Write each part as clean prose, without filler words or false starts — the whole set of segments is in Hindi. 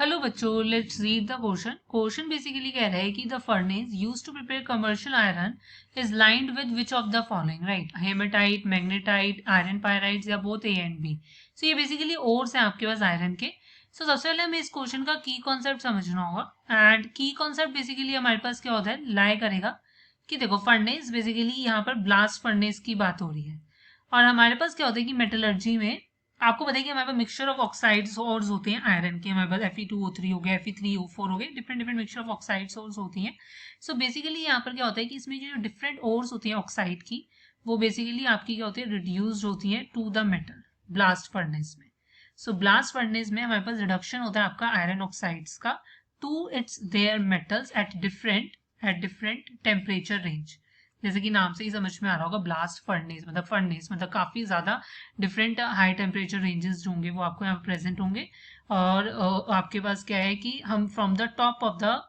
हेलो बच्चों, let's read the question. Question basically कह रहा है कि the furnace used to prepare commercial iron is lined with which of the following, right? Hematite, magnetite, iron pyrites या both A and B. So ये बेसिकली ओर्स हैं आपके पास आयरन के। सो सबसे पहले हमें इस क्वेश्चन का की कॉन्सेप्ट समझना होगा एंड की कॉन्सेप्ट बेसिकली हमारे पास क्या होता है, लाई करेगा कि देखो फर्नेस बेसिकली यहाँ पर ब्लास्ट फर्नेस की बात हो रही है और हमारे पास क्या होता है कि मेटलर्जी में आपको पता है कि हमारे पास मिक्सचर ऑफ ऑक्साइड्स ओर्स होते हैं आयरन के। हमारे पास Fe2O3 हो गया, Fe3O4 हो गए, different different mixture of oxides ores होती हैं। सो बेसिकली यहाँ पर क्या होता है कि इसमें जो डिफरेंट ओर्स होती हैं ऑक्साइड की, वो बेसिकली आपकी क्या होती है, रिड्यूस्ड होती हैं to the metal blast furnace में। सो ब्लास्ट फर्नेस में हमारे पास रिडक्शन होता है आपका आयरन ऑक्साइड्स का to its their metals at different temperature range. जैसे कि नाम से ही समझ में आ रहा होगा, ब्लास्ट फर्नेस मतलब काफी ज्यादा डिफरेंट हाई टेम्परेचर रेंजेस जो होंगे वो आपको यहाँ प्रेजेंट होंगे। और आपके पास क्या है कि हम from the top of the,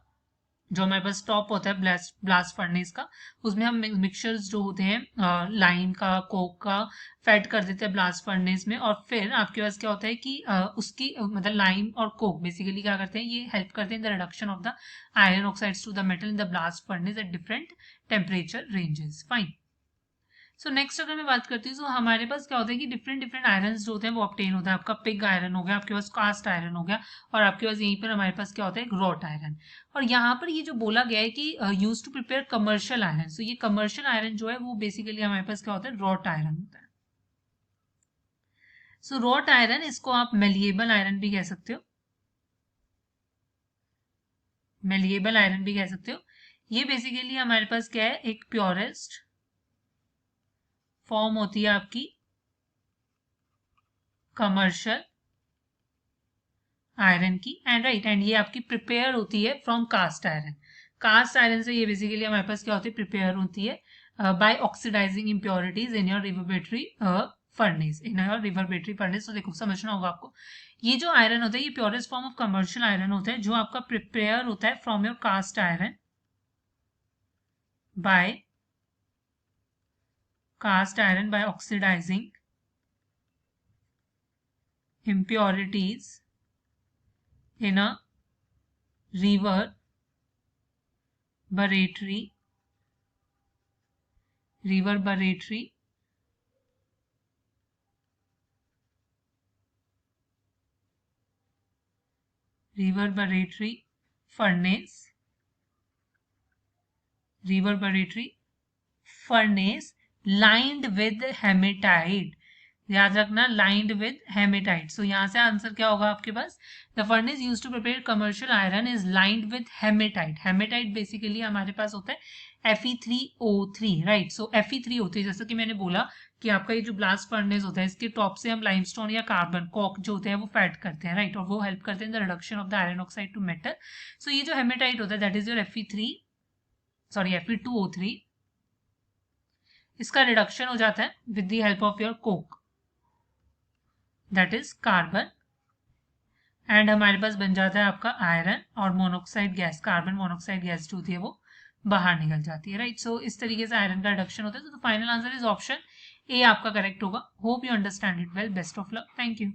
जो हमारे पास टॉप होता है ब्लास्ट फर्नेस का, उसमें हम मिक्सचर्स जो होते हैं लाइम का, कोक का, फैट कर देते हैं ब्लास्ट फर्नेस में। और फिर आपके पास क्या होता है कि उसकी मतलब लाइम और कोक बेसिकली क्या करते हैं, ये हेल्प करते हैं in the reduction of the iron oxides to the metal in the blast furnace at different temperature ranges. Fine. So next अगर मैं बात करती हूँ तो हमारे पास क्या होता है कि डिफरेंट डिफरेंट आयरन जो होते हैं वो ऑब्टेन होता है। आपका पिग आयरन हो गया, आपके पास कास्ट आयरन हो गया, और आपके पास यहीं पर हमारे पास क्या होता है, रॉट आयरन। और यहाँ पर ये जो बोला गया है कि use to prepare commercial iron, so ये कमर्शियल आयरन जो है वो बेसिकली हमारे पास क्या होता है, रॉट आयरन होता है। सो रॉट आयरन, इसको आप मेलिएबल आयरन भी कह सकते हो, मेलिएबल आयरन भी कह सकते हो। ये बेसिकली हमारे पास क्या है, एक प्योरेस्ट फॉर्म होती है आपकी कमर्शियल आयरन की एंड राइट, एंड ये आपकी प्रिपेयर होती है from cast iron. Cast iron से ये बेसिकली हमारे पास क्या होती है, प्रिपेयर होती है by oxidising impurities in your reverberatory furnace. तो देखो समझना होगा आपको, ये जो आयरन होता है ये purest form of commercial iron होता है जो आपका प्रिपेयर होता है from your cast iron by oxidising impurities in a reverberatory furnace lined with hematite। याद रखना, लाइंड विद हेमेटाइट। सो यहाँ से आंसर क्या होगा आपके पास, the furnace used to prepare commercial iron is lined with hematite. Hematite basically हमारे पास होता है Fe3O3, राइट? सो Fe3 होती है, जैसा कि मैंने बोला कि आपका ये जो ब्लास्ट फर्नेस होता है इसके टॉप से हम लाइमस्टोन या कार्बन कॉक जो होते हैं वो फैट करते हैं, राइट? और वो हेल्प करते हैं the reduction of the iron oxide to metal. So ये जो हेमेटाइट होता है दैट इज योर Fe2O3, इसका रिडक्शन हो जाता है with the help of your Coke, that is carbon, and हमारे पास बन जाता है आपका आयरन, और monoxide gas, carbon monoxide gas जो होती है वो बाहर निकल जाती है, राइट? सो इस तरीके से आयरन का रिडक्शन होता है। तो final answer is option A आपका करेक्ट होगा। Hope you understand it well. Best of luck. Thank you.